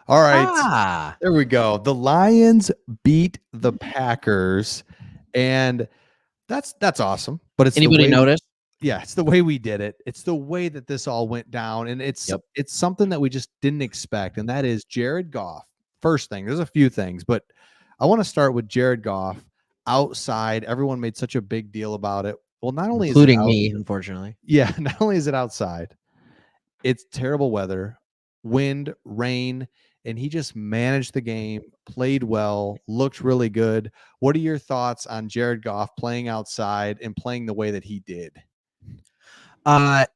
All right. Ah, There we go. The Lions beat the Packers, and that's awesome. But it's the anybody way notice? it's the way we did it. It's the way that this all went down, and it's Yep. it's something that we just didn't expect, and that is Jared Goff. First thing, there's a few things, but I want to start with Jared Goff outside. Everyone made such a big deal about it. Well, not only is it Including out, me, unfortunately. yeah, not only is it outside, it's terrible weather, wind, rain, and he just managed the game, played well, looked really good. What are your thoughts on Jared Goff playing outside and playing the way that he did? Uh,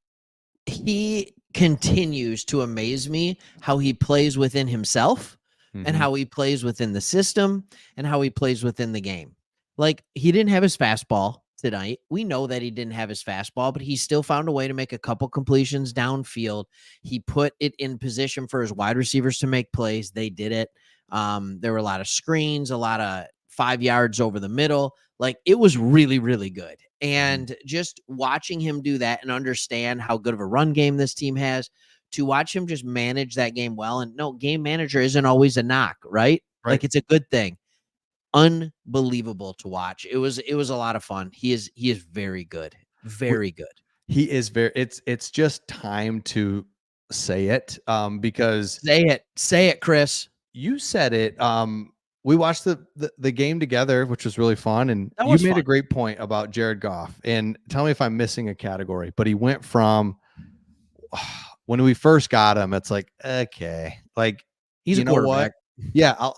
he continues to amaze me how he plays within himself and Mhm. how he plays within the system and how he plays within the game. Like, he didn't have his fastball tonight. We know that he didn't have his fastball, but he still found a way to make a couple completions downfield. He put it in position for his wide receivers to make plays. They did it. There were a lot of screens, a lot of 5 yards over the middle. Like, it was really, really good. And just watching him do that and understand how good of a run game this team has, to watch him just manage that game well. And no, game manager isn't always a knock, right? Right. Like, it's a good thing. Unbelievable to watch. It was a lot of fun. He is very good. Very good. He is very it's just time to say it because Say it, Chris. you said it. We watched the game together, which was really fun, and That you was made a fun. great point about Jared Goff. And tell me if I'm missing a category, but he went from when we first got him, it's like, okay, like, He's a you know what? quarterback. Yeah,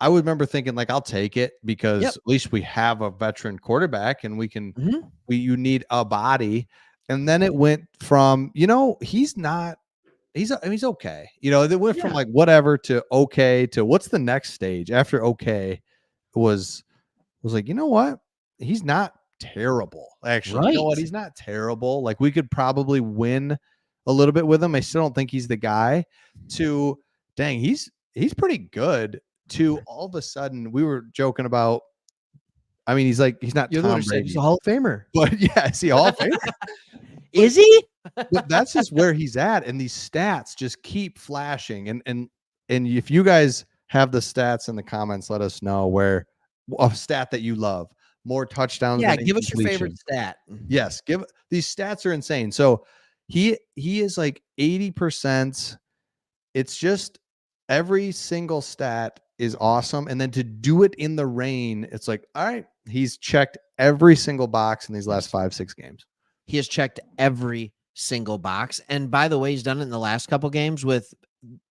I would remember thinking like I'll take it because Yep. at least we have a veteran quarterback and we can Mhm. you need a body. And then it went from, he's not he's okay. It went from Yeah. like whatever to okay to what's the next stage after okay was like, you know what? He's not terrible. Actually, you know what? Right. He's not terrible. Like we could probably win a little bit with him. I still don't think he's the guy to dang, he's pretty good to all of a sudden we were joking about. I mean, he's not You're the one Tom who said he's a Brady, Hall of Famer. but yeah, is he Hall of Famer? But Is he? but that's just where he's at, and these stats just keep flashing. And if you guys have the stats in the comments, let us know where a stat that you love. More touchdowns Yeah, than give us your favorite incompletion. stat. Yes, give these stats are insane. So he is like 80%. It's just every single stat is awesome. And then to do it in the rain, it's like, all right, he's checked every single box in these last 5-6 games. He has checked every single box. And by the way, he's done it in the last couple games with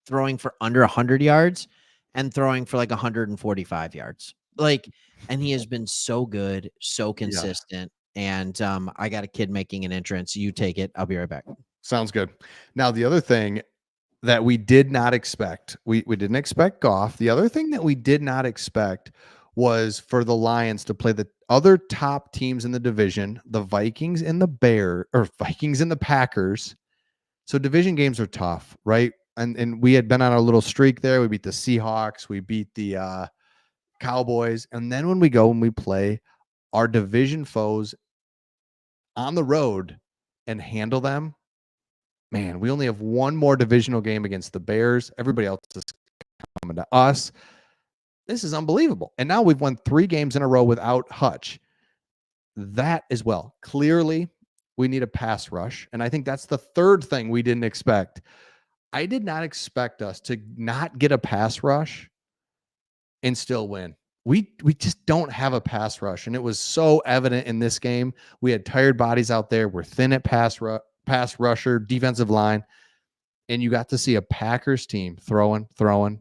throwing for under 100 yards and throwing for like 145 yards. Like, and he has been so good, so consistent. And I got a kid making an entrance. You take it. I'll be right back. Sounds good. Now, the other thing that we did not expect, we didn't expect Goff. The other thing that we did not expect was for the Lions to play the other top teams in the division, the Vikings and the Packers. So division games are tough, right? And we had been on a little streak there. We beat the Seahawks, we beat the Cowboys, and then when we play our division foes on the road and handle them, man, we only have one more divisional game against the Bears. Everybody else is coming to us. This is unbelievable. And now we've won 3 games in a row without Hutch. That as well. Clearly, we need a pass rush. And I think that's the third thing we didn't expect. I did not expect us to not get a pass rush and still win. We just don't have a pass rush. And it was so evident in this game. We had tired bodies out there. We're thin at pass rusher, defensive line. And you got to see a Packers team throwing. And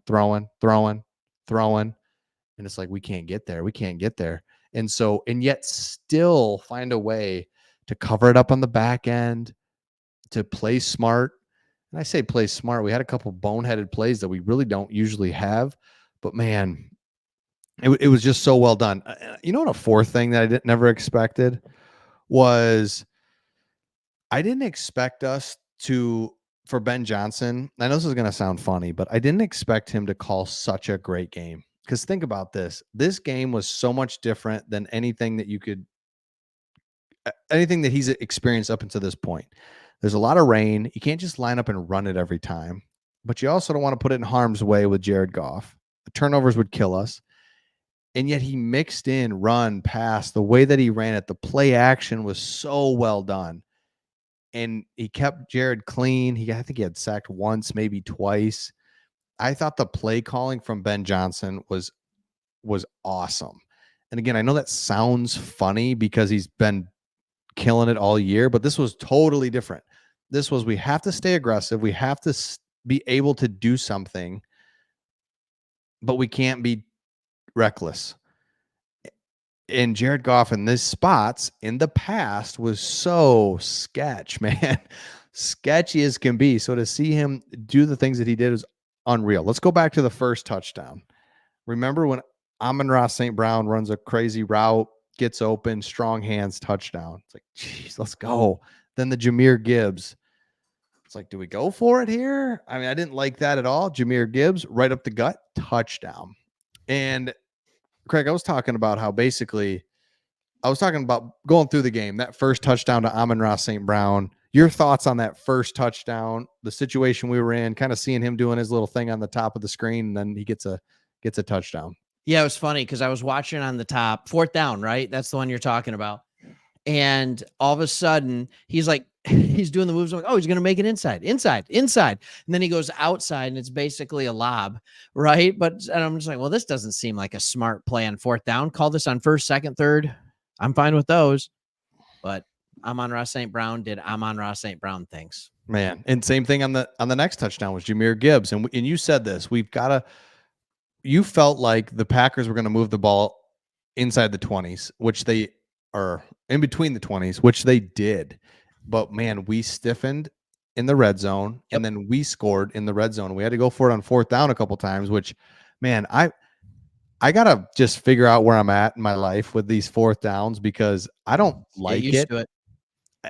it's like, we can't get there. We can't get there. And yet still find a way to cover it up on the back end, to play smart. And I say play smart. We had a couple boneheaded plays that we really don't usually have. But man, it was just so well done. You know what? A fourth thing that I never expected was I didn't expect us for Ben Johnson. I know this is going to sound funny, but I didn't expect him to call such a great game. Because think about this. This game was so much different than anything that he's experienced up until this point. There's a lot of rain. You can't just line up and run it every time. but you also don't want to put it in harm's way with Jared Goff. The turnovers would kill us. And yet he mixed in run, pass, the way that he ran it. The play action was so well done. And he kept Jared clean. I think he had sacked once, maybe twice. I thought the play calling from Ben Johnson was awesome. And again, I know that sounds funny because he's been killing it all year, but this was totally different. This was, we have to stay aggressive. We have to be able to do something, but we can't be reckless. And Jared Goff in these spots in the past was so sketch, man. Sketchy as can be. So to see him do the things that he did is unreal. Let's go back to the first touchdown. Remember when Amon-Ra St. Brown runs a crazy route, gets open, strong hands, touchdown. It's like, geez, let's go. Then the Jahmyr Gibbs. It's like, do we go for it here? I mean, I didn't like that at all. Jahmyr Gibbs, right up the gut, touchdown. And Craig, I was talking about how basically I was talking about going through the game, that first touchdown to Amon-Ra St. Brown. Your thoughts on that first touchdown, the situation we were in, kind of seeing him doing his little thing on the top of the screen, and then he gets a touchdown. Yeah, it was funny because I was watching on the top, fourth down, right? That's the one you're talking about. And all of a sudden, he's like, he's doing the moves. I'm like, oh, he's going to make it inside. And then he goes outside, and it's basically a lob, right? And I'm just like, well, this doesn't seem like a smart play on fourth down. Call this on first, second, third. I'm fine with those. But Amon-Ra St. Brown did Amon-Ra St. Brown things. Man, and same thing on the next touchdown was Jahmyr Gibbs. And you said this, you felt like the Packers were going to move the ball inside the 20s, which they are in between the 20s, which they did. But man, we stiffened in the red zone, and then we scored in the red zone. We had to go for it on fourth down a couple times, which, man, I got to just figure out where I'm at in my life with these fourth downs because I don't like it.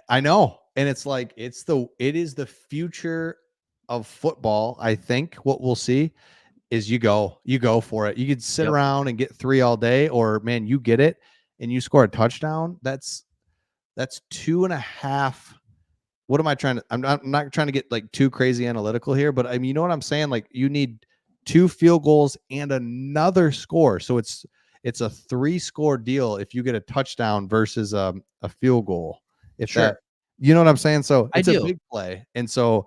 I know. And it's like, it is the future of football. I think what we'll see is you go for it. You could sit around and get 3 all day, or man, you get it and you score a touchdown. That's 2.5. What am I trying to, I'm not trying to get like too crazy analytical here, but I mean, you know what I'm saying? Like you need 2 field goals and another score. So it's a 3-score deal if you get a touchdown versus a field goal. If that, you know what I'm saying? So it's a big play. And so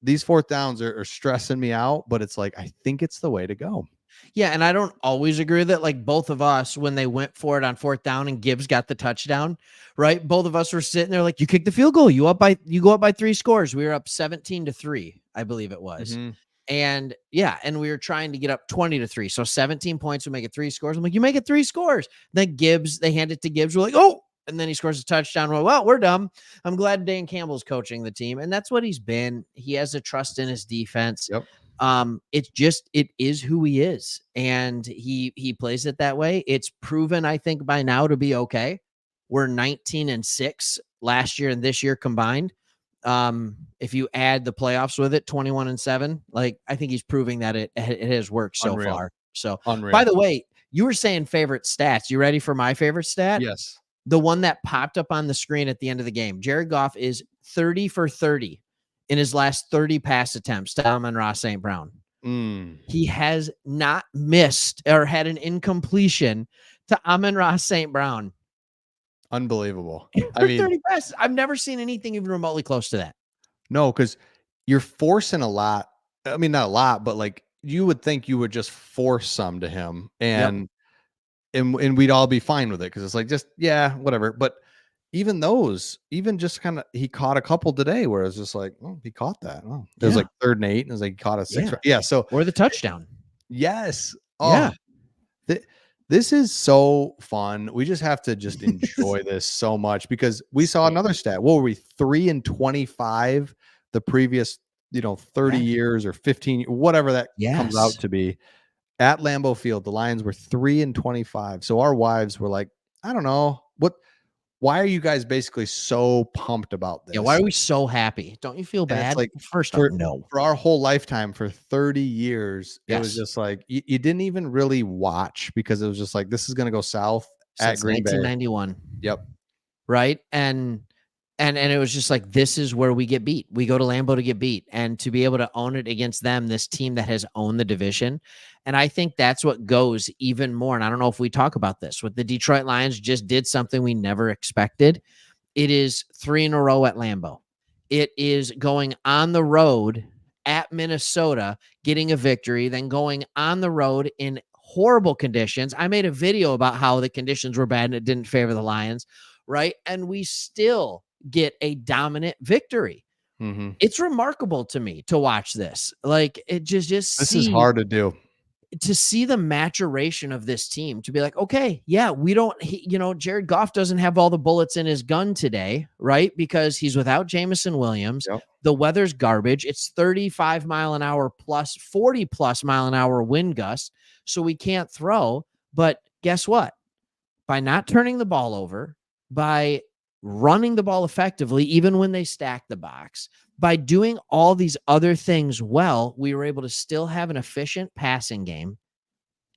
these fourth downs are stressing me out, but it's like, I think it's the way to go. Yeah. And I don't always agree with it. Like both of us, when they went for it on fourth down and Gibbs got the touchdown, right? Both of us were sitting there like, you kick the field goal, you go up by 3 scores. We were up 17-3, I believe it was. Mm-hmm. And yeah, and we were trying to get up 20-3. So 17 points would make it 3 scores. I'm like, you make it 3 scores. Then Gibbs, they hand it to Gibbs. We're like, oh, and then he scores a touchdown. Well, we're dumb. I'm glad Dan Campbell's coaching the team. And that's what he's been. He has a trust in his defense. Yep. It is who he is. And he plays it that way. It's proven, I think, by now to be okay. We're 19-6 last year and this year combined. If you add the playoffs with it, 21-7, like I think he's proving that it has worked so far. So, by the way, you were saying favorite stats. You ready for my favorite stat? Yes. The one that popped up on the screen at the end of the game. Jared Goff is 30 for 30 in his last 30 pass attempts to Amon-Ra St. Brown. He has not missed or had an incompletion to Amon-Ra St. Brown. Unbelievable. I mean, 30 passes. I've never seen anything even remotely close to that. No, because you're forcing a lot. I mean, not a lot, but like you would think you would just force some to him and we'd all be fine with it because it's like just whatever. But even those, even just kind of, he caught a couple today where it's just like, oh, he caught that. Oh, it was like 3rd and 8, and it was like he caught a 6. So or the touchdown. Yes. Oh, this is so fun. We just have to just enjoy this so much because we saw another stat. What were we, 3-25 the previous 30 years or 15, whatever that comes out to be. At Lambeau Field, the Lions were 3-25. So our wives were like, I don't know, why are you guys basically so pumped about this? Yeah, why are we so happy? Don't you feel bad? Like, first off, no. For our whole lifetime, for 30 years, it was just like you didn't even really watch because it was just like this is going to go south at Green Bay. 1991. Yep. Right, and And it was just like, this is where we get beat. We go to Lambeau to get beat, and to be able to own it against them, this team that has owned the division. And I think that's what goes even more. And I don't know if we talk about this with the Detroit Lions just did something we never expected. It is 3 in a row at Lambeau. It is going on the road at Minnesota, getting a victory, then going on the road in horrible conditions. I made a video about how the conditions were bad and it didn't favor the Lions, right? And we still get a dominant victory. Mm-hmm. It's remarkable to me to watch this. Like, it just This is hard to do. to see the maturation of this team, to be like, okay, yeah, we don't, Jared Goff doesn't have all the bullets in his gun today, right? Because he's without Jamison Williams. Yep. The weather's garbage. It's 35 mile an hour plus 40 plus mile an hour wind gusts. So we can't throw. But guess what? By not turning the ball over, by running the ball effectively, even when they stack the box, by doing all these other things well, we were able to still have an efficient passing game.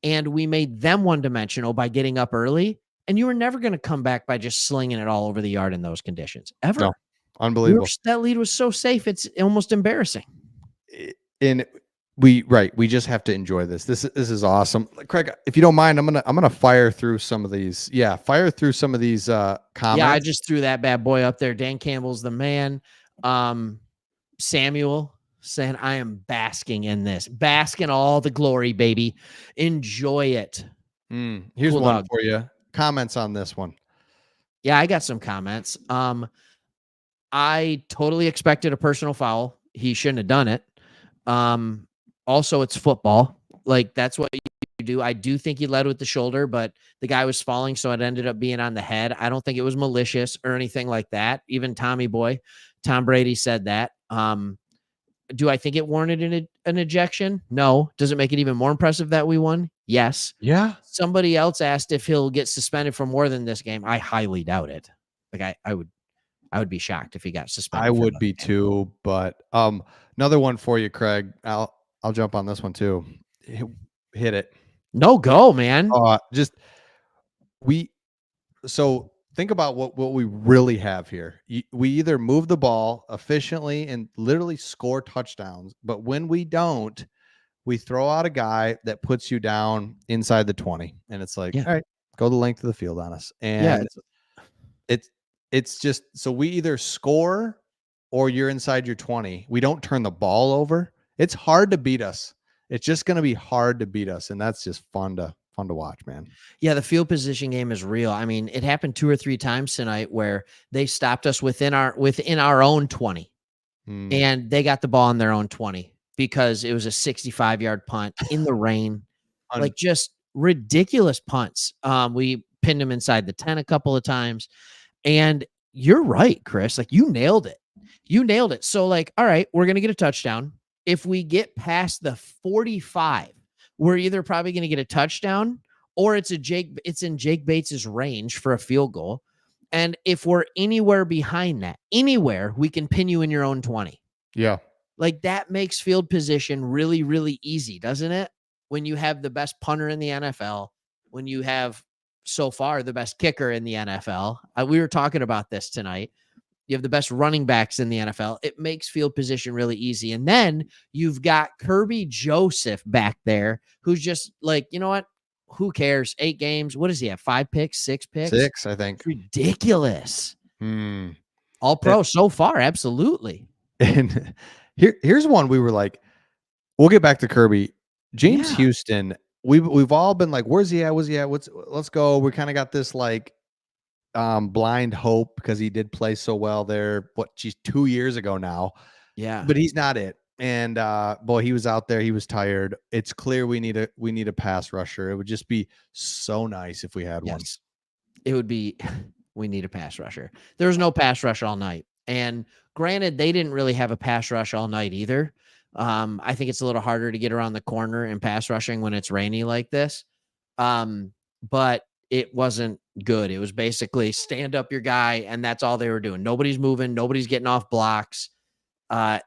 And we made them one-dimensional by getting up early. And you were never going to come back by just slinging it all over the yard in those conditions, ever. No, unbelievable. That lead was so safe, it's almost embarrassing. And we just have to enjoy this. This is awesome. Craig, if you don't mind, I'm gonna fire through some of these. Yeah, fire through some of these comments. Yeah, I just threw that bad boy up there. Dan Campbell's the man. Samuel saying, I am basking in this. Bask in all the glory, baby. Enjoy it. Here's cool one dog. for you. Comments on this one. Yeah, I got some comments. I totally expected a personal foul. He shouldn't have done it. Also, it's football. Like, that's what you do. I do think he led with the shoulder, but the guy was falling, so it ended up being on the head. I don't think it was malicious or anything like that. Even Tom Brady said that. Do I think it warranted an ejection? No. Does it make it even more impressive that we won? Yes. Yeah. Somebody else asked if he'll get suspended for more than this game. I highly doubt it. Like, I would be shocked if he got suspended. I would be too, but another one for you, Craig. I'll jump on this one too. Hit it. No, go, man. So think about what we really have here. We either move the ball efficiently and literally score touchdowns, but when we don't, we throw out a guy that puts you down inside the 20, and it's like, all right, go the length of the field on us. And it's just, so we either score or you're inside your 20. We don't turn the ball over. It's hard to beat us. It's just going to be hard to beat us, and that's just fun to watch, man. Yeah, the field position game is real. I mean, it happened 2 or 3 times tonight where they stopped us within our own 20, and they got the ball on their own 20 because it was a 65-yard punt in the rain. Like, just ridiculous punts. We pinned them inside the 10 a couple of times, and you're right, Chris. Like, you nailed it. So, like, all right, we're gonna get a touchdown. If we get past the 45, we're either probably going to get a touchdown or it's in Jake Bates's range for a field goal. And if we're anywhere behind that, we can pin you in your own 20. Yeah. Like, that makes field position really, really easy, doesn't it? When you have the best punter in the NFL, when you have so far the best kicker in the NFL, we were talking about this tonight. You have the best running backs in the NFL. It makes field position really easy. And then you've got Kirby Joseph back there, who's just like, you know what? Who cares? 8 games. What does he have? 5 picks, 6 picks? 6, I think. It's ridiculous. All pro so far. Absolutely. And here's one we were like, we'll get back to Kirby. James Houston, we've all been like, where's he at? Let's go. We kind of got this like blind hope because he did play so well there. 2 years ago now. Yeah. But he's not it. And boy, he was out there. He was tired. It's clear we need a pass rusher. It would just be so nice if we had one. It would be. We need a pass rusher. There was no pass rush all night. And granted, they didn't really have a pass rush all night either. I think it's a little harder to get around the corner and pass rushing when it's rainy like this. But it wasn't good. It was basically stand up your guy, and that's all they were doing. Nobody's moving. Nobody's getting off blocks. It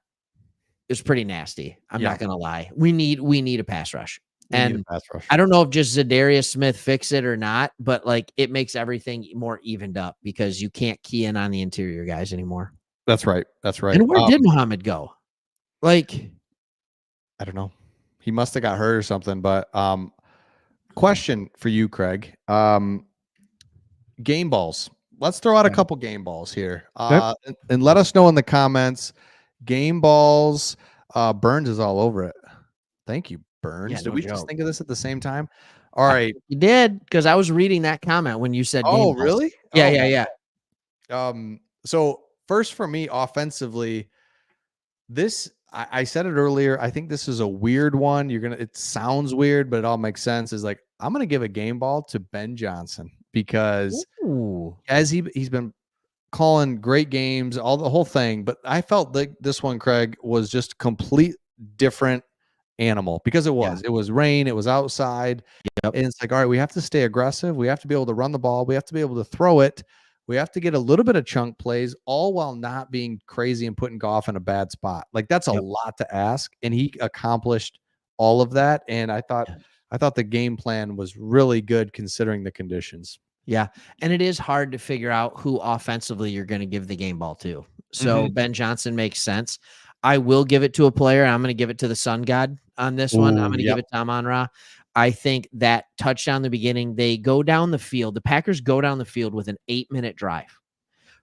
was pretty nasty. I'm not going to lie. We need a pass rush. We need a And pass rush. I don't know if just Zadarius Smith fix it or not, but like it makes everything more evened up because you can't key in on the interior guys anymore. That's right. That's right. And where did Muhammad go? Like, I don't know. He must have got hurt or something. But question for you, Craig. Game balls. Let's throw out a couple game balls here. And let us know in the comments. Game balls. Burns is all over it. Thank you, Burns. Yeah, Did no we just joke. think of this at the same time? All right. You did because I was reading that comment when you said game Oh, balls. really? Yeah, Oh, yeah, yeah. So first for me, offensively, this I said it earlier. I think this is a weird one. It sounds weird, but it all makes sense. Is like I'm gonna give a game ball to Ben Johnson because Ooh. as he's been calling great games, all the whole thing. But I felt like this one, Craig, was just complete different animal because it was rain, it was outside. Yep. And it's like, all right, we have to stay aggressive. We have to be able to run the ball. We have to be able to throw it. We have to get a little bit of chunk plays, all while not being crazy and putting Goff in a bad spot. Like that's a lot to ask. And he accomplished all of that. And I thought the game plan was really good considering the conditions. Yeah. And it is hard to figure out who offensively you're going to give the game ball to. So Ben Johnson makes sense. I will give it to a player. I'm going to give it to the Sun God on this one. I'm going to give it to Amon-Ra. I think that touchdown in the beginning, they go down the field. The Packers go down the field with an 8-minute drive,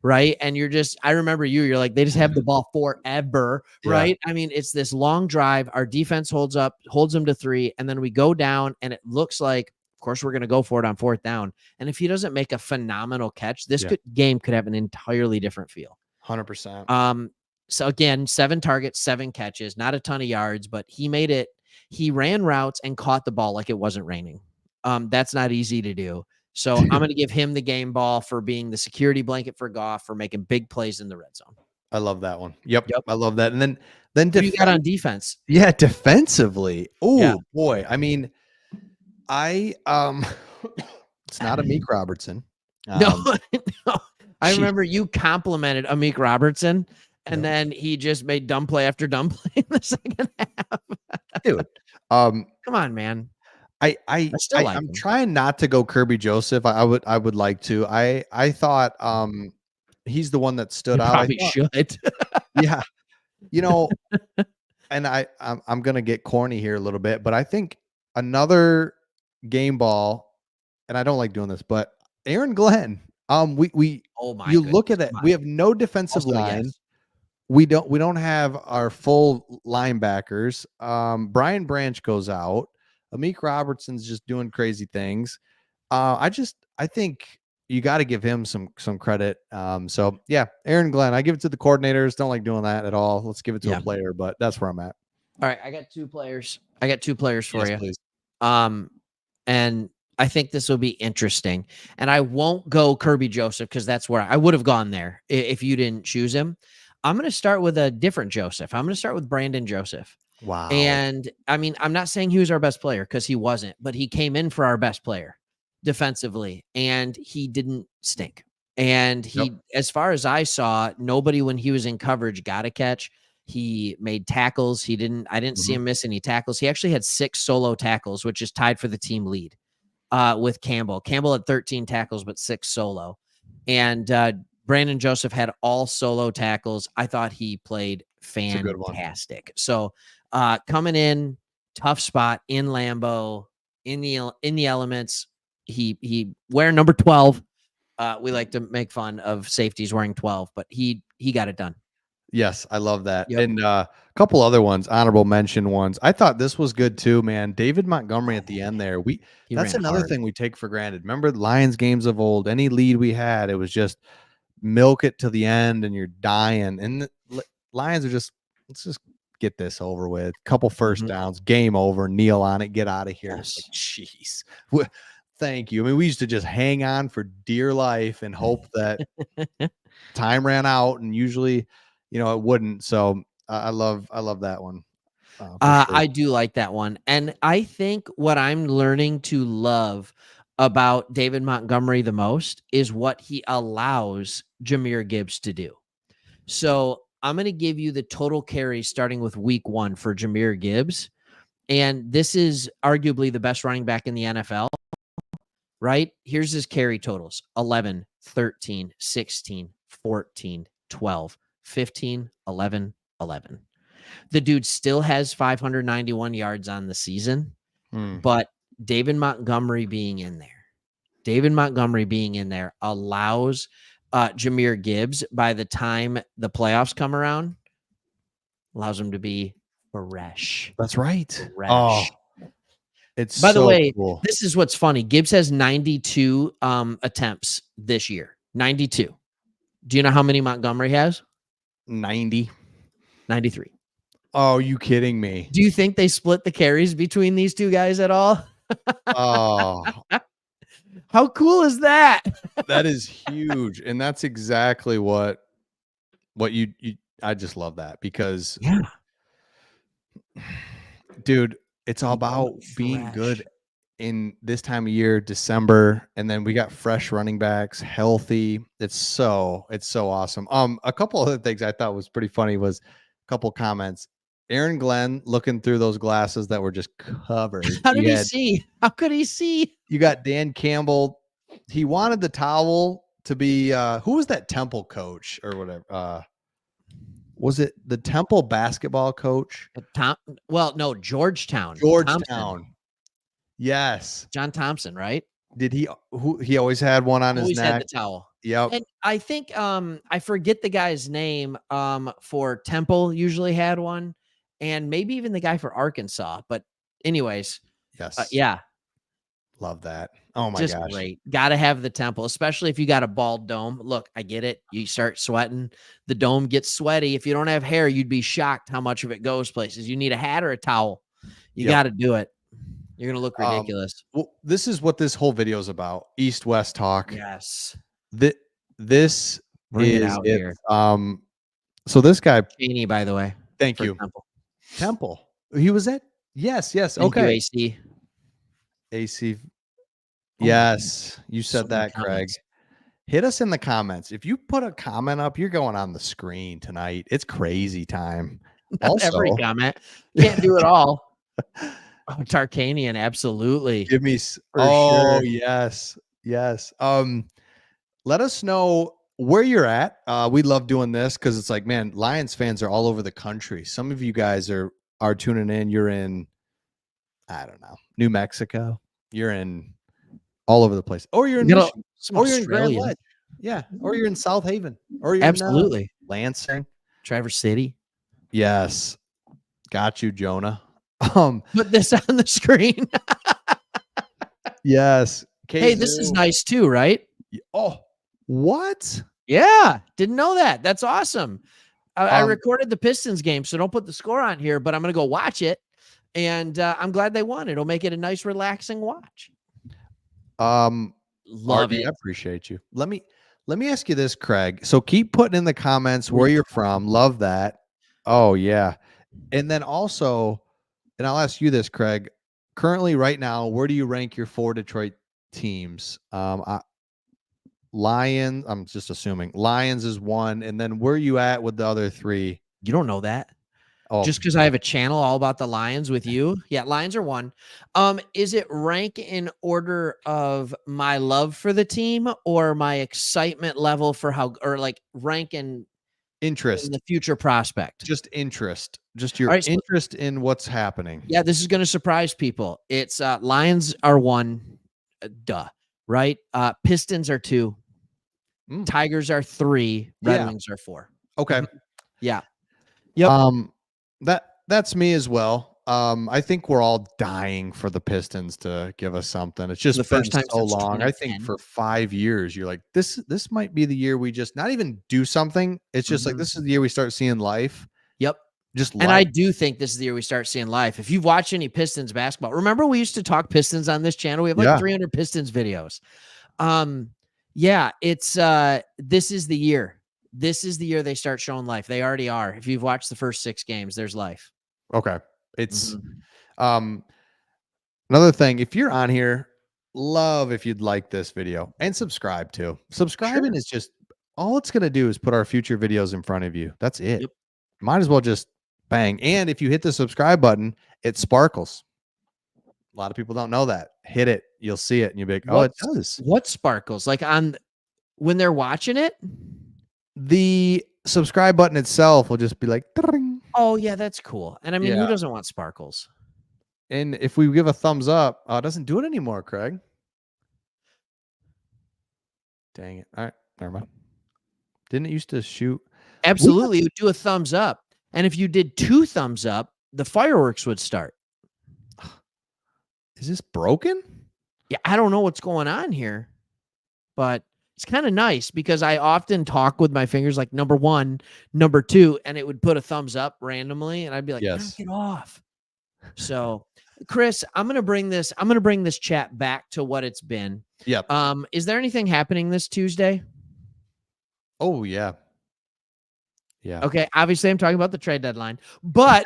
right? And I remember you're like, they just have the ball forever, right? I mean, it's this long drive. Our defense holds them to 3. And then we go down and it looks like, of course, we're going to go for it on 4th down. And if he doesn't make a phenomenal catch, this game could have an entirely different feel. 100%. So again, 7 targets, 7 catches, not a ton of yards, but he made it. He ran routes and caught the ball like it wasn't raining. That's not easy to do. So I'm going to give him the game ball for being the security blanket for Goff for making big plays in the red zone. I love that one. Yep. I love that. And then what do you got on defense? Yeah, defensively. Oh boy. I mean, it's not Amik Robertson. No. I remember you complimented Amik Robertson, and then he just made dumb play after dumb play in the second half. Dude, come on, man. I'm trying not to go Kirby Joseph. I would like to. I thought he's the one that stood out. Probably should. Yeah, and I'm gonna get corny here a little bit, but I think another game ball, and I don't like doing this, but Aaron Glenn. Look at that. We have no defensive line. Yes. We don't have our full linebackers. Brian Branch goes out. Amik Robertson's just doing crazy things. I think you got to give him some credit. So yeah, Aaron Glenn. I give it to the coordinators. Don't like doing that at all. Let's give it to a player, but that's where I'm at. All right, I got 2 players. For you. Please. And I think this will be interesting. And I won't go Kirby Joseph because that's where I would have gone there if you didn't choose him. I'm going to start with a different Joseph. I'm going to start with Brandon Joseph. Wow. And I mean, I'm not saying he was our best player because he wasn't, but he came in for our best player defensively and he didn't stink. And as far as I saw, nobody when he was in coverage got a catch. He made tackles. I didn't see him miss any tackles. He actually had 6 solo tackles, which is tied for the team lead with Campbell. Campbell had 13 tackles, but 6 solo. And Brandon Joseph had all solo tackles. I thought he played fantastic. So coming in, tough spot in Lambeau, in the elements. He wearing number 12. We like to make fun of safeties wearing 12, but he got it done. Yes, I love that. And a couple other ones, honorable mention ones. I thought this was good too, man. David Montgomery at the end there. That's another thing we take for granted. Remember the Lions games of old, any lead we had, it was just milk it to the end and you're dying. And the Lions are just, let's just get this over with. Couple first downs, game over, kneel on it, get out of here. Yes. Jeez. Thank you. I mean, we used to just hang on for dear life and hope that time ran out, and usually it wouldn't. So I love that one. Sure. I do like that one. And I think what I'm learning to love about David Montgomery the most is what he allows Jahmyr Gibbs to do. So I'm going to give you the total carries starting with week 1 for Jahmyr Gibbs. And this is arguably the best running back in the NFL, right? Here's his carry totals: 11, 13, 16, 14, 12, 15, 11, 11. The dude still has 591 yards on the season, but David Montgomery being in there allows Jahmyr Gibbs, by the time the playoffs come around, allows him to be fresh. That's right. Fresh. Oh, it's By the so way, cool. this is what's funny. Gibbs has 92 attempts this year. 92. Do you know how many Montgomery has? 90. 93. Oh, you kidding me? Do you think they split the carries between these two guys at all? Oh, How cool is that? that is huge. And that's exactly what you I just love that, because Yeah. dude, it's all about being good in this time of year, December, and then we got fresh running backs, healthy. It's so awesome. A couple other things I thought was pretty funny was a couple comments. Aaron Glenn looking through those glasses that were just covered. How did he see? How could he see? You got Dan Campbell. He wanted the towel to be who was that Temple coach or whatever? Was it the Temple basketball coach? No, Georgetown. Georgetown. Yes. John Thompson, right? Did he always had one on his neck? Always had the towel. Yep. And I think I forget the guy's name for Temple usually had one, and maybe even the guy for Arkansas. But anyways, yes. Yeah. Love that. Oh my Just gosh. Great. Got to have the Temple, especially if you got a bald dome. Look, I get it. You start sweating. The dome gets sweaty. If you don't have hair, you'd be shocked how much of it goes places. You need a hat or a towel. You got to do it. You're going to look ridiculous. Well, this is what this whole video is about. East-West talk. Yes. This Bring is it out here. So this guy, Cheney, by the way. Thank you. Temple. He was at Yes. Okay. AC. Yes, you said that, Craig. Hit us in the comments. If you put a comment up, you're going on the screen tonight. It's crazy time. Also, every comment. Can't do it all. Oh, Tarkanian, absolutely. Give me sure. Yes. Let us know where you're at. We love doing this because it's like, man, Lions fans are all over the country. Some of you guys are tuning in. You're in, I don't know, New Mexico. You're in all over the place. Or you're in Michigan. Or you're in Grand Ledge. Yeah. Or you're in South Haven. Or you're absolutely in Lansing. Traverse City. Yes. Got you, Jonah. Put this on the screen. Yes. Hey, this is nice too, right? Oh, what? Yeah. Didn't know that. That's awesome. I recorded the Pistons game, so don't put the score on here, but I'm going to go watch it. And I'm glad they won. It'll make it a nice, relaxing watch. Love it. I appreciate you. Let me ask you this, Craig. So keep putting in the comments where you're from. Love that. Oh yeah. And then also, and I'll ask you this, Craig. Currently, right now, where do you rank your 4 Detroit teams? Lions. I'm just assuming Lions is 1, and then where are you at with the other 3? You don't know that. Oh, just because I have a channel all about the Lions with you. Yeah, Lions are 1. Is it rank in order of my love for the team or my excitement level for rank in interest in the future prospect? Just interest. Just your interest in what's happening. Yeah, this is going to surprise people. It's Lions are 1. Duh. Right? Pistons are 2. Tigers are 3. Red Wings are 4. Okay. Yeah. Yep. That's me as well. I think we're all dying for the Pistons to give us something. It's just been so long. I think for 5 years, you're like, this might be the year we just not even do something. It's just like, this is the year we start seeing life. Yep. And I do think this is the year we start seeing life. If you've watched any Pistons basketball, remember we used to talk Pistons on this channel. We have like 300 Pistons videos. Yeah, it's this is the year. This is the year they start showing life. They already are. If you've watched the first 6 games, there's life. Okay. It's another thing. If you're on here, love if you'd like this video and subscribe too. Subscribing is just all it's going to do is put our future videos in front of you. That's it. Might as well just Bang. And if you hit the subscribe button, it sparkles. A lot of people don't know that. Hit it. You'll see it and you'll be like, oh, it does. What sparkles? Like when they're watching it? The subscribe button itself will just be like, "Ding." Oh, yeah, that's cool. And I mean, who Yeah. doesn't want sparkles? And if we give a thumbs up, it doesn't do it anymore, Craig. Dang it. All right. Never mind. Didn't it used to shoot? Absolutely. It would do a thumbs up. And if you did 2 thumbs up, the fireworks would start. Is this broken? Yeah, I don't know what's going on here, but it's kind of nice because I often talk with my fingers like number 1, number 2, and it would put a thumbs up randomly, and I'd be like, Yes. knock it off. So, Chris, I'm gonna bring this chat back to what it's been. Yep. Is there anything happening this Tuesday? Oh, yeah. Yeah. Okay, obviously I'm talking about the trade deadline, but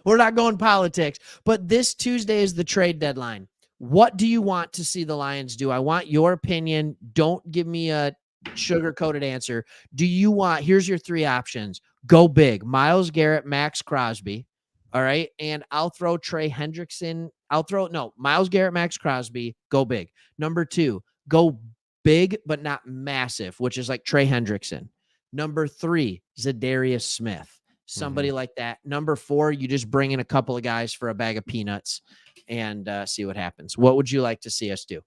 we're not going politics. But this Tuesday is the trade deadline. What do you want to see the Lions do? I want your opinion. Don't give me a sugar-coated answer. Do you want, here's your 3 options. Go big. Myles Garrett, Max Crosby. All right. And I'll throw Trey Hendrickson. Myles Garrett, Max Crosby, go big. Number 2, go big, but not massive, which is like Trey Hendrickson. Number 3, Zadarius Smith, somebody like that. Number 4, you just bring in a couple of guys for a bag of peanuts and see what happens. What would you like to see us do?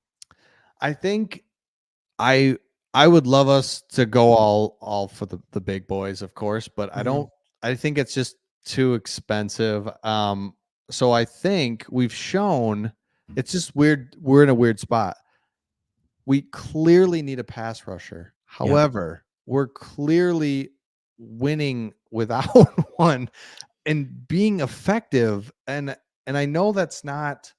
I think I would love us to go all for the big boys, of course, but I think it's just too expensive. So I think we've shown it's just weird. We're in a weird spot. We clearly need a pass rusher. However, we're clearly winning without one and being effective. And I know that's not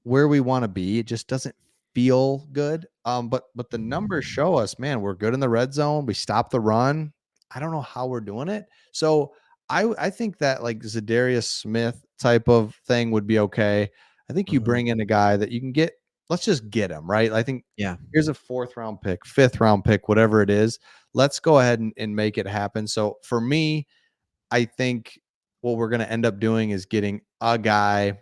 where we want to be. It just doesn't feel good. But the numbers show us, man, we're good in the red zone. We stop the run. I don't know how we're doing it. So I think that like Zadarius Smith type of thing would be okay. I think you bring in a guy that you can get. Let's just get him, right? I think here's a 4th round pick, 5th round pick, whatever it is. Let's go ahead and make it happen. So for me, I think what we're going to end up doing is getting a guy,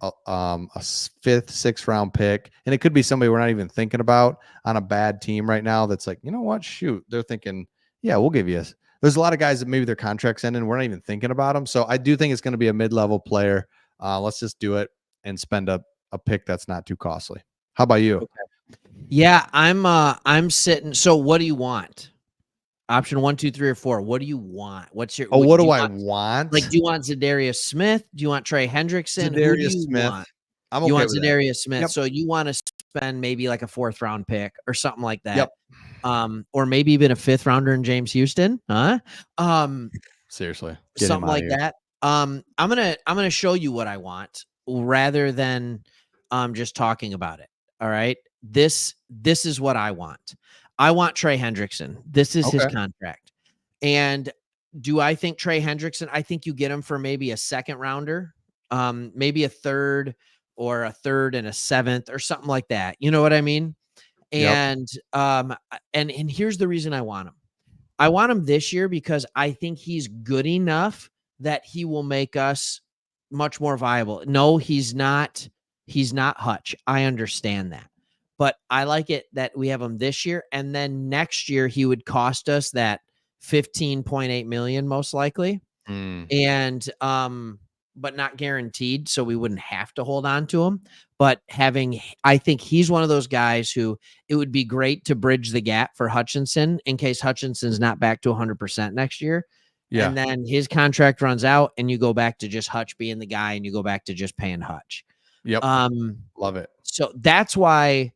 a 5th, 6th round pick. And it could be somebody we're not even thinking about on a bad team right now. That's like, you know what? Shoot. They're thinking, yeah, we'll give you there's a lot of guys that maybe their contracts end and we're not even thinking about them. So I do think it's going to be a mid-level player. Let's just do it and spend a pick that's not too costly. How about you? Okay. Yeah, I'm sitting. So what do you want? Option 1, 2, 3, or 4. What do you want? What's your what do I want? Like, do you want Zadarius Smith? Do you want Trey Hendrickson? Zadarius Smith. Want? I'm okay you want with Zadarius that. Smith. Yep. So you want to spend maybe like a 4th round pick or something like that. Yep. Or maybe even a 5th rounder in James Houston. Huh? Seriously. Something like that. I'm gonna show you what I want rather than just talking about it. All right. This is what I want. I want Trey Hendrickson. This is his contract. And do I think Trey Hendrickson? I think you get him for maybe a 2nd rounder, maybe a 3rd or a 3rd and a 7th or something like that. You know what I mean? And and here's the reason I want him. I want him this year because I think he's good enough that he will make us much more viable. No, he's not. He's not Hutch. I understand that. But I like it that we have him this year. And then next year, he would cost us that $15.8 million, most likely. And, but not guaranteed. So we wouldn't have to hold on to him. But I think he's one of those guys who it would be great to bridge the gap for Hutchinson in case Hutchinson's not back to 100% next year. Yeah. And then his contract runs out and you go back to just Hutch being the guy and you go back to just paying Hutch. Yep. Love it. So that's why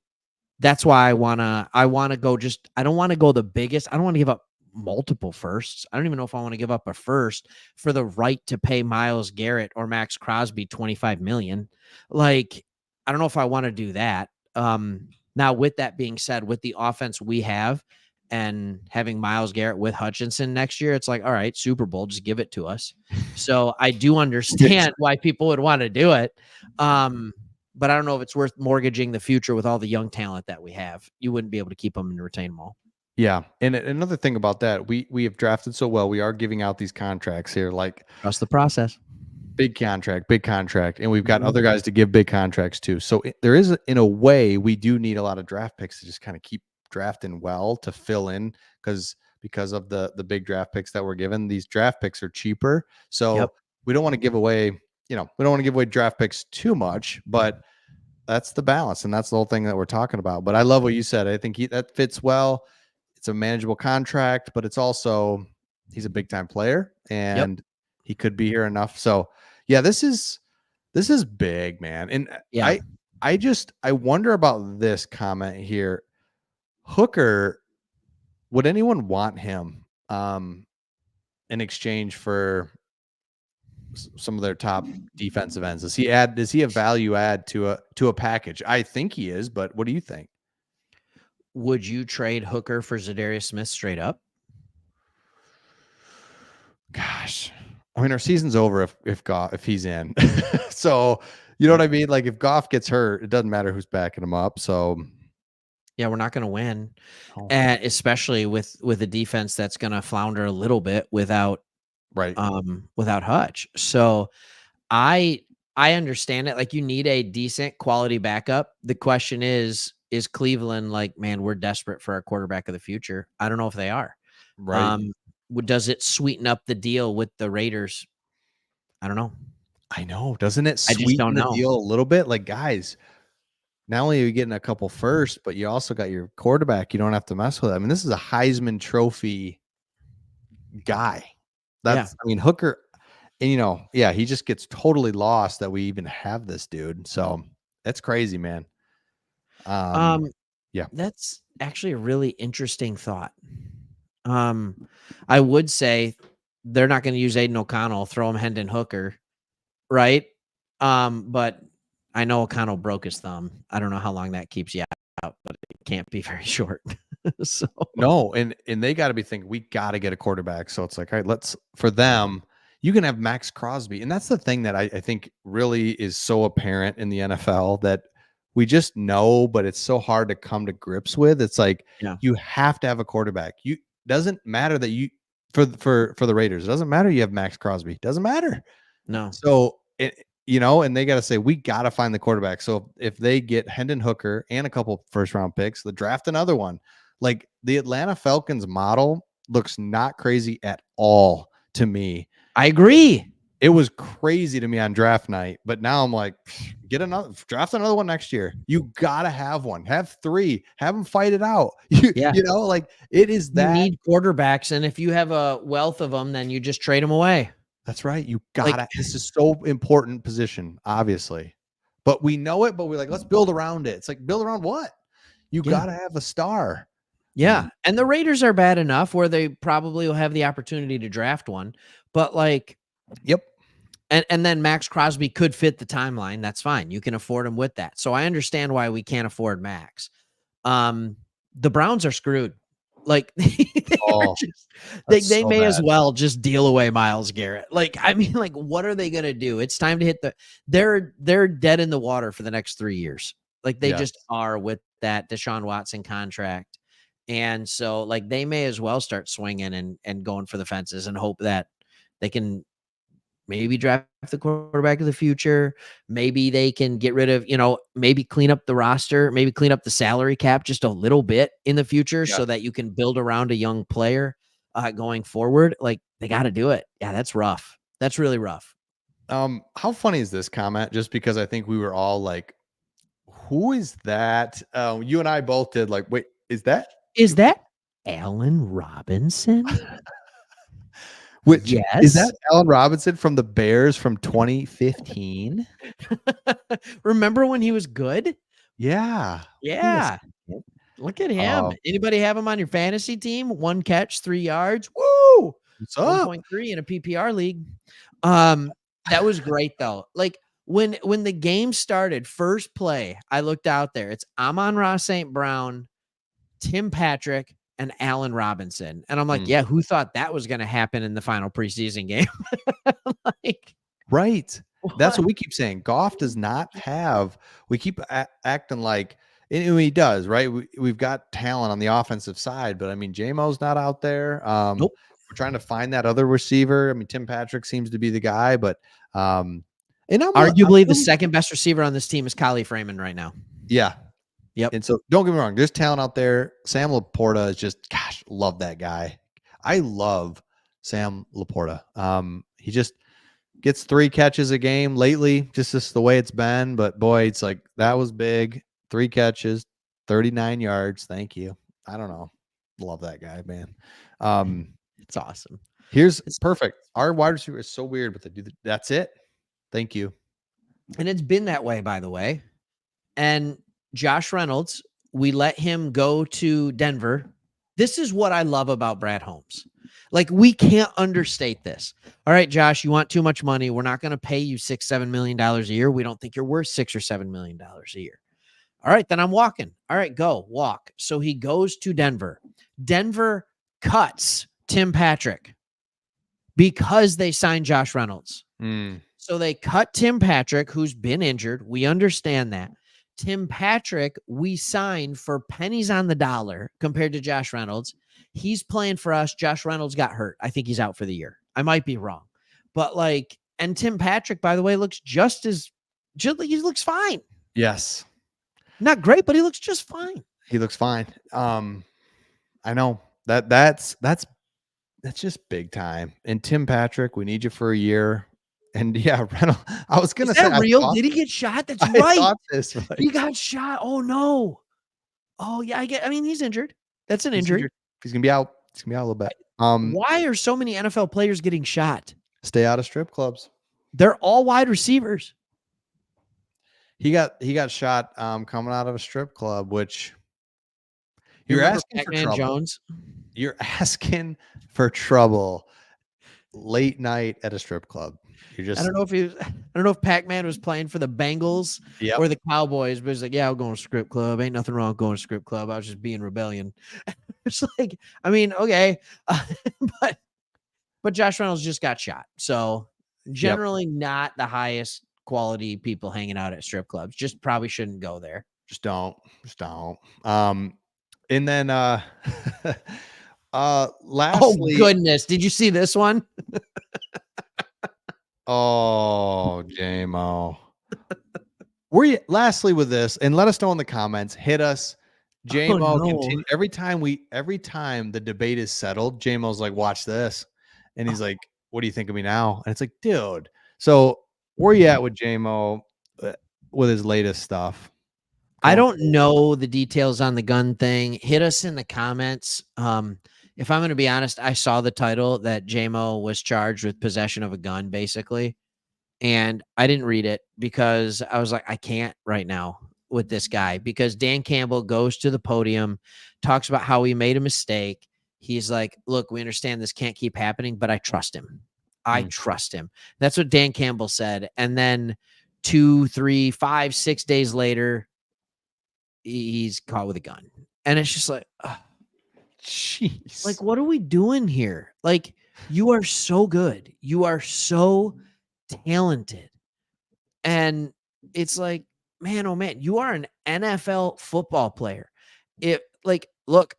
I want to go I don't want to go the biggest. I don't want to give up multiple firsts. I don't even know if I want to give up a first for the right to pay Myles Garrett or Max Crosby $25 million. Like, I don't know if I want to do that. Now with that being said, with the offense we have and having Myles Garrett with Hutchinson next year, it's like, all right, Super Bowl, just give it to us. So I do understand why people would want to do it. But I don't know if it's worth mortgaging the future with all the young talent that we have. You wouldn't be able to keep them and retain them all. Yeah. And another thing about that, we have drafted so well. We are giving out these contracts here, like Trust the process. big contract, and we've got Mhm. other guys to give big contracts to. So there is, in a way, we do need a lot of draft picks to just kind of keep drafting well to fill in because of the big draft picks that we're given. These draft picks are cheaper, Yep. so we don't want to give away. We don't want to give away draft picks too much, but that's the balance, and that's the whole thing that we're talking about. But I love what you said. I think that fits well. It's a manageable contract, but it's also he's a big time player, Yep. and he could be here enough. So yeah, this is big, man. And Yeah. I wonder about this comment here. Hooker, would anyone want him in exchange for some of their top defensive ends? Does he a value add to a package? I think he is, but what do you think? Would you trade Hooker for Zadarius Smith straight up? Gosh. I mean, our season's over if he's in. So, you know what I mean? Like if Goff gets hurt, it doesn't matter who's backing him up. So, Yeah, we're not going to win, oh, and especially with a defense that's going to flounder a little bit right. without Hutch. So I I understand it. Like you need a decent quality backup. The question is Cleveland like, man, we're desperate for our quarterback of the future? I don't know if they are. Right. Um, does it sweeten up the deal with the Raiders? I don't know. I know. Doesn't it I just sweeten don't the know. deal a little bit? Like, guys, not only are you getting a couple first, but you also got your quarterback. You don't have to mess with. I mean, this is a Heisman Trophy guy. Yeah. I mean, Hooker, and yeah, he just gets totally lost that we even have this dude. So that's crazy, man. Um, Um, yeah, that's actually a really interesting thought. Um, I would say they're not going to use Aiden O'Connell, throw him Hendon Hooker, right? But I know O'Connell broke his thumb. I don't know how long that keeps you out, but it can't be very short. So no, and they got to be thinking we got to get a quarterback. So it's like, all right, for them. You can have Max Crosby, and that's the thing that I think really is so apparent in the NFL that we just know, but it's so hard to come to grips with. It's like yeah, you have to have a quarterback. You doesn't matter that you for the Raiders. It doesn't matter you have Max Crosby. It doesn't matter. no, So and they got to say we got to find the quarterback. So if they get Hendon Hooker and a couple first round picks, the draft another one. Like the Atlanta Falcons model looks not crazy at all to me. I agree. It was crazy to me on draft night, but now I'm like, draft another one next year. You gotta have one, have three, have them fight it out. Yeah, Like it is you that. need quarterbacks, and if you have a wealth of them, then you just trade them away. That's right. You Like, gotta. This is so important position, obviously, but we know it. But we're like, let's build around it. It's like build around what? You yeah, gotta have a star. yeah. And the Raiders are bad enough where they probably will have the opportunity to draft one, but like, Yep. and then Max Crosby could fit the timeline. That's fine. You can afford him with that. So I understand why we can't afford Max. The Browns are screwed. Like Oh, they so may as bad. well just deal away Myles Garrett. Like, I mean, like, what are they gonna do? It's time to hit they're dead in the water for the next 3 years. Like they Yes. just are with that Deshaun Watson contract. And so like they may as well start swinging and going for the fences and hope that they can maybe draft the quarterback of the future. Maybe they can get rid of, maybe clean up the roster, maybe clean up the salary cap just a little bit in the future Yes. so that you can build around a young player going forward. Like they got to do it. Yeah, that's rough. That's really rough. How funny is this comment? Just because I think we were all like, who is that? You and I both did like, wait, is that Is that Allen Robinson? which is Yes. that Allen Robinson from the Bears from 2015? Remember when he was good? Yeah. Wait a Yeah. second. Look at him. Uh, Anybody have him on your fantasy team? 1 catch, 3 yards. Woo! what's up? 1.3 in a PPR league. That was great though. Like when the game started, first play, I looked out there. It's Amon-Ra St. Brown, Tim Patrick, and Allen Robinson. And I'm like, Mm. yeah, who thought that was going to happen in the final preseason game? Like, Right. That's what? what we keep saying. Goff does not have. We keep acting like And he does, right? We've got talent on the offensive side, but I mean, J-Mo's not out there. Nope. We're trying to find that other receiver. I mean, Tim Patrick seems to be the guy, but and I'm Arguably the really, second best receiver on this team is Khalil Freeman right now. yeah. Yep. And so don't get me wrong, there's talent out there. Sam Laporta is just, gosh, love that guy. I love Sam Laporta. He just gets 3 catches a game lately, just the way it's been. But boy, it's like that was big. 3 catches, 39 yards. Thank you. I don't know. Love that guy, man. It's awesome. It's perfect. Our wide receiver is so weird, but that's it. Thank you. And it's been that way, by the way. And Josh Reynolds, we let him go to Denver. This is what I love about Brad Holmes. Like, we can't understate this. All right, Josh, you want too much money. We're not going to pay you $6-7 million a year. We don't think you're worth $6 or $7 million a year. All right, then I'm walking. All right, go walk. So he goes to Denver. Denver cuts Tim Patrick because they signed Josh Reynolds. So they cut Tim Patrick, who's been injured. We understand that. Tim Patrick, we signed for pennies on the dollar compared to Josh Reynolds. He's playing for us. Josh Reynolds got hurt. I think he's out for the year. I might be wrong. But and Tim Patrick, by the way, looks he looks fine. Yes. Not great, but he looks just fine. He looks fine. I know that's just big time. And Tim Patrick, we need you for a year. And yeah, Reynolds, I was gonna say, is that real? Did he get shot? That's right. He got shot. Oh no. Oh yeah, I mean, he's injured. That's an injury. He's gonna be out. He's gonna be out a little bit. Why are so many NFL players getting shot? Stay out of strip clubs. They're all wide receivers. He got shot coming out of a strip club, which you're asking for trouble. Jones? You're asking for trouble late night at a strip club. I don't know if Pac-Man was playing for the Bengals or the Cowboys, but he's like, yeah, I'll go to strip club. Ain't nothing wrong with going to strip club. I was just being rebellion. It's like, I mean, okay. But Josh Reynolds just got shot. So generally not the highest quality people hanging out at strip clubs. Just probably shouldn't go there. Just don't. And then lastly, oh goodness, did you see this one? Oh, J-Mo. Lastly with this, and let us know in the comments, hit us. J-Mo continue every time the debate is settled, J-Mo's like, watch this. And he's like, what do you think of me now? And it's like, dude. So where you at with J-Mo with his latest stuff? I don't know the details on the gun thing. Hit us in the comments. If I'm going to be honest, I saw the title that J-Mo was charged with possession of a gun, basically. And I didn't read it because I was like, I can't right now with this guy, because Dan Campbell goes to the podium, talks about how he made a mistake. He's like, look, we understand this can't keep happening, but I trust him. I trust him. That's what Dan Campbell said. And then 2, 3, 5, 6 days later, he's caught with a gun. And it's just like, jeez. Like, what are we doing here? Like, you are so good. You are so talented. And it's like, man, oh man, you are an NFL football player. Look,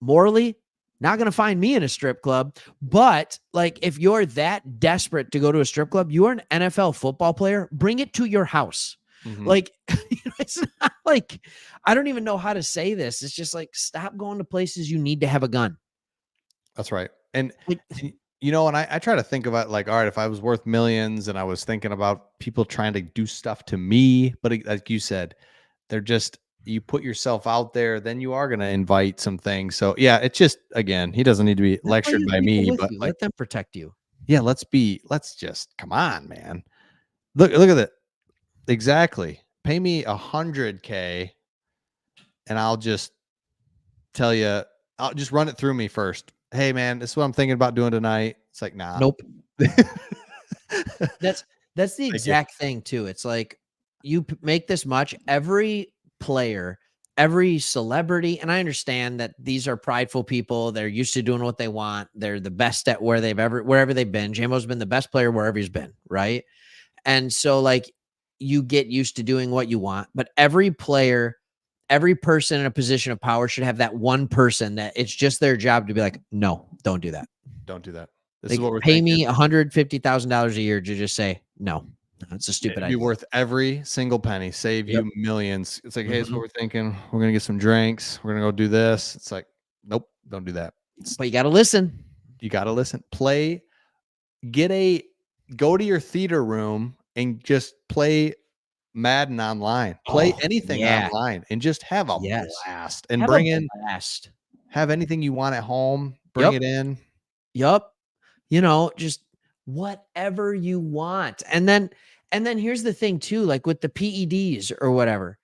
morally, not going to find me in a strip club, but like, if you're that desperate to go to a strip club, you are an NFL football player, bring it to your house. Like, it's not like, I don't even know how to say this. It's just like, stop going to places you need to have a gun. That's right. And and I try to think about, like, all right, if I was worth millions, and I was thinking about people trying to do stuff to me, but like you said, you put yourself out there, then you are going to invite some things. So yeah, it's just, again, he doesn't need to be lectured by me, but let them protect you. Yeah. Let's just, come on, man. Look at that. Exactly. Pay me $100K and I'll just tell you, I'll just run it through me first. Hey man, this is what I'm thinking about doing tonight. It's like, nah. Nope. That's the exact thing too. It's like, you make this much, every player, every celebrity, and I understand that these are prideful people. They're used to doing what they want. They're the best at wherever they've been. J-Mo's been the best player wherever he's been, right? And so, like, you get used to doing what you want, but every player every person in a position of power should have that one person that it's just their job to be like, no, don't do that. Don't do that. This is Like, what we're pay thinking. me $150,000 a year to just say, no, it's a stupid It'd be idea. worth every single penny, save Yep. you millions. It's like, hey, it's what Mhm. we're thinking. We're going to get some drinks. We're going to go do this. It's like, nope, don't do that. But you got to listen. You got to listen. Go to your theater room and just play Madden online. Play Oh, anything yeah. online and just have a Yes. blast and Have bring a in, blast. have anything you want at home, bring Yep. it in. Yup. Just whatever you want. And then here's the thing too, like with the PEDs or whatever,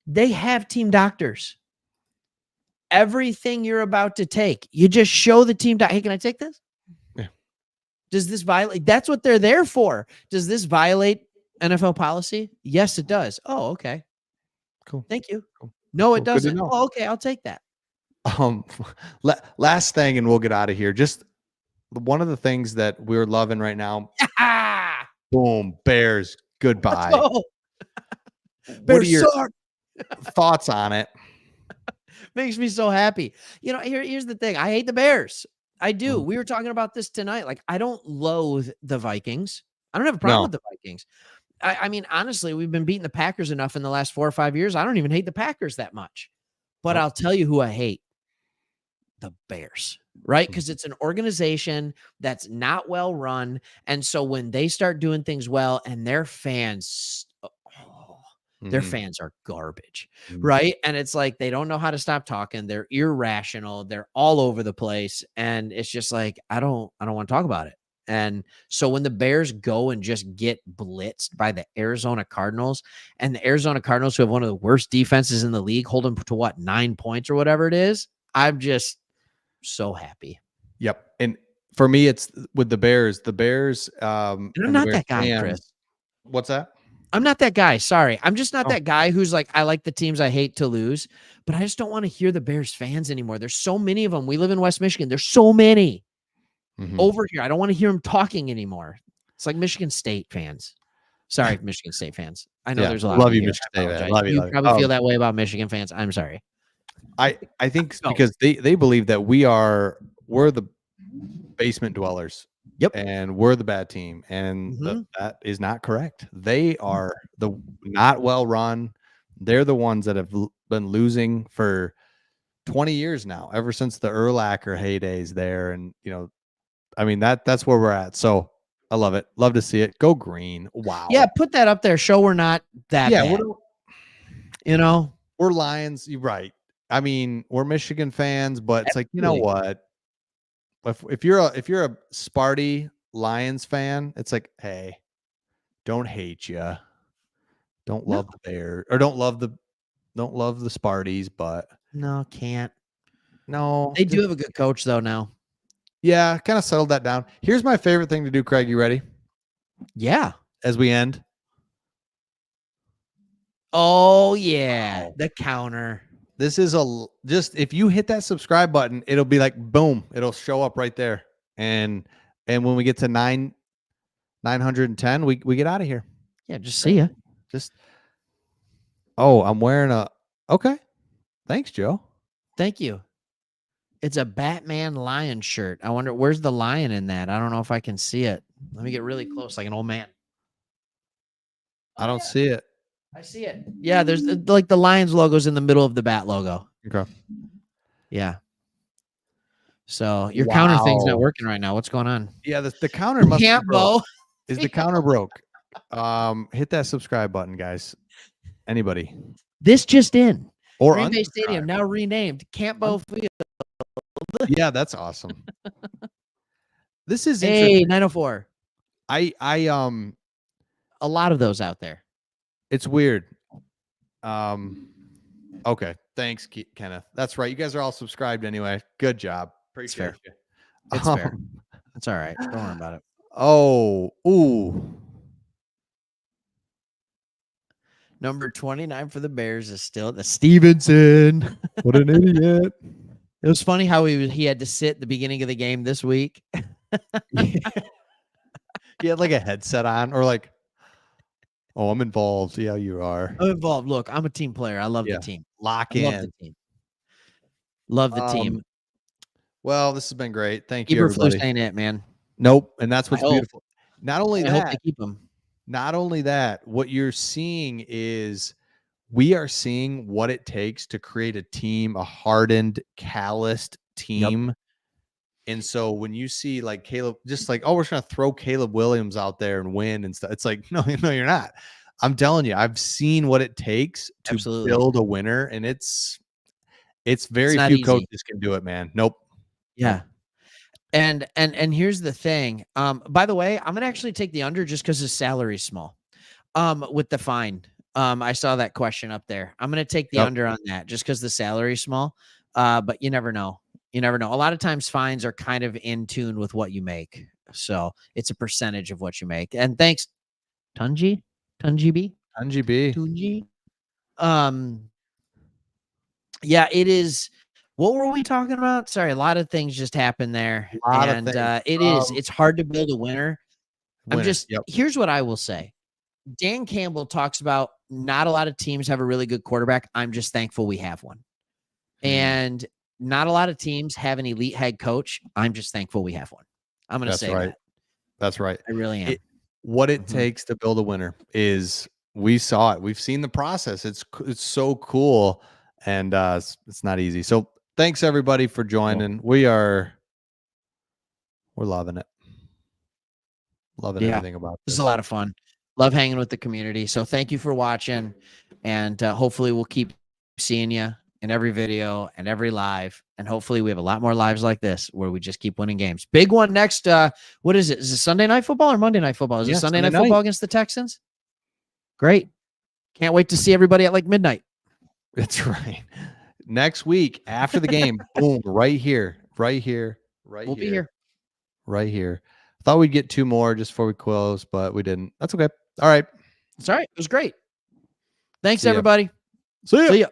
they have team doctors. Everything you're about to take, you just show the team hey, can I take this? Yeah. Does this violate? That's what they're there for. Does this violate NFL policy? Yes, it does. Oh, okay. Cool. Thank you. Cool. No, it Cool. Good to doesn't. know. Oh, okay, I'll take that. Last thing, and we'll get out of here. Just one of the things that we're loving right now. Boom, Bears. Goodbye. Oh, What are your thoughts on it? makes me so happy. Here's the thing. I hate the Bears. I do. We were talking about this tonight. Like, I don't loathe the Vikings. I don't have a problem with the Vikings. I mean, honestly, we've been beating the Packers enough in the last 4 or 5 years. I don't even hate the Packers that much. But I'll tell you who I hate. The Bears, right? Because it's an organization that's not well run. And so when they start doing things well and their fans, their fans are garbage, right? And it's like they don't know how to stop talking. They're irrational. They're all over the place. And it's just like, I don't want to talk about it. And so when the Bears go and just get blitzed by the Arizona Cardinals, and the Arizona Cardinals, who have one of the worst defenses in the league, hold them to what, 9 points or whatever it is, I'm just so happy. Yep. And for me, it's with the Bears. The Bears. And I'm not that guy, Chris. What's that? I'm not that guy. Sorry. I'm just not that guy who's like, I like the teams I hate to lose, but I just don't want to hear the Bears fans anymore. There's so many of them. We live in West Michigan. There's so many over here. I don't want to hear them talking anymore. It's like Michigan State fans. Sorry, Michigan State fans. I know there's a lot love of you, here. Michigan State. Love you probably feel that way about Michigan fans. I'm sorry. I think because they believe that we're the basement dwellers. Yep. And we're the bad team. And that is not correct. They are the not well run. They're the ones that have been losing for 20 years now, ever since the Urlacher heydays there. And, I mean, that's where we're at. So I love it. Love to see it. Go green. Wow. Yeah. Put that up there. Show we're not that bad. We're Lions. You're right. I mean, we're Michigan fans, but it's like, you know what? If you're a Sparty Lions fan, it's like, hey, don't hate you. Don't love the Bears, or don't love the Sparties, but no, can't. No. They do have a good coach though now. Yeah, kind of settled that down. Here's my favorite thing to do, Craig. You ready? Yeah. As we end. Oh yeah, the counter. This is just if you hit that subscribe button, it'll be like boom, it'll show up right there. And when we get to 910, we get out of here. Yeah, just see ya. I'm wearing okay. Thanks, Joe. Thank you. It's a Batman lion shirt. I wonder where's the lion in that. I don't know if I can see it. Let me get really close, like an old man. I don't see it. I see it. Yeah, there's like the Lions logo's in the middle of the bat logo. Okay. Yeah. So your counter thing's not working right now. What's going on? Yeah, the counter must be broke. Is the counter broke? Hit that subscribe button, guys. Anybody. This just in. Or Green Bay Stadium now renamed Campbell Field. Yeah, that's awesome. This is interesting. 904. I a lot of those out there. It's weird. Okay. Thanks, Kenneth. That's right. You guys are all subscribed anyway. Good job. Appreciate you. It's fair. It's all right. Don't worry about it. Number 29 for the Bears is still the Stevenson. What an idiot. It was funny how he had to sit at the beginning of the game this week. He had like a headset on or like, oh, I'm involved. Yeah, you are. I'm involved. Look, I'm a team player. I love the team. Lock I love the in. team. Love the team. Well, this has been great. Thank you, Eberflus everybody. ain't it, man. Nope. And that's I what's hope. beautiful. Not only I hope they that, keep him. what you're seeing is we are seeing what it takes to create a team, a hardened, calloused team. And so when you see like Caleb, just like, oh, we're just going to throw Caleb Williams out there and win and stuff. It's like, no, you're not. I'm telling you, I've seen what it takes to Absolutely. build a winner, and it's very not few easy. coaches can do it, man. Nope. Yeah. And here's the thing. By the way, I'm gonna actually take the under just because his salary's small. With the fine. I saw that question up there. I'm gonna take the Yep. under on that just because the salary's small. But you never know. You never know. A lot of times fines are kind of in tune with what you make. So it's a percentage of what you make. And thanks, Tunji B. Tunji B. Tunji. Yeah, it is. What were we talking about? Sorry, a lot of things just happened there. A lot of And things. it's hard to build a winner. Yep. Here's what I will say. Dan Campbell talks about not a lot of teams have a really good quarterback. I'm just thankful we have one. And not a lot of teams have an elite head coach. I'm just thankful we have one. I'm going to say that. That's right. I really am. What it takes to build a winner is we saw it. We've seen the process. It's so cool, and it's not easy. So thanks everybody for joining. We're loving it. Loving everything about this. This is a lot of fun. Love hanging with the community. So thank you for watching, and hopefully we'll keep seeing you in every video and every live, and hopefully we have a lot more lives like this where we just keep winning games. Big one next. What is it? Is it Sunday Night Football or Monday Night Football? Is it Sunday Night Football against the Texans? Great. Can't wait to see everybody at like midnight. That's right. Next week after the game, boom, right here. We'll be here. Right here. Thought we'd get 2 more just before we close, but we didn't. That's okay. All right. It's all right. It was great. Thanks, everybody. See ya.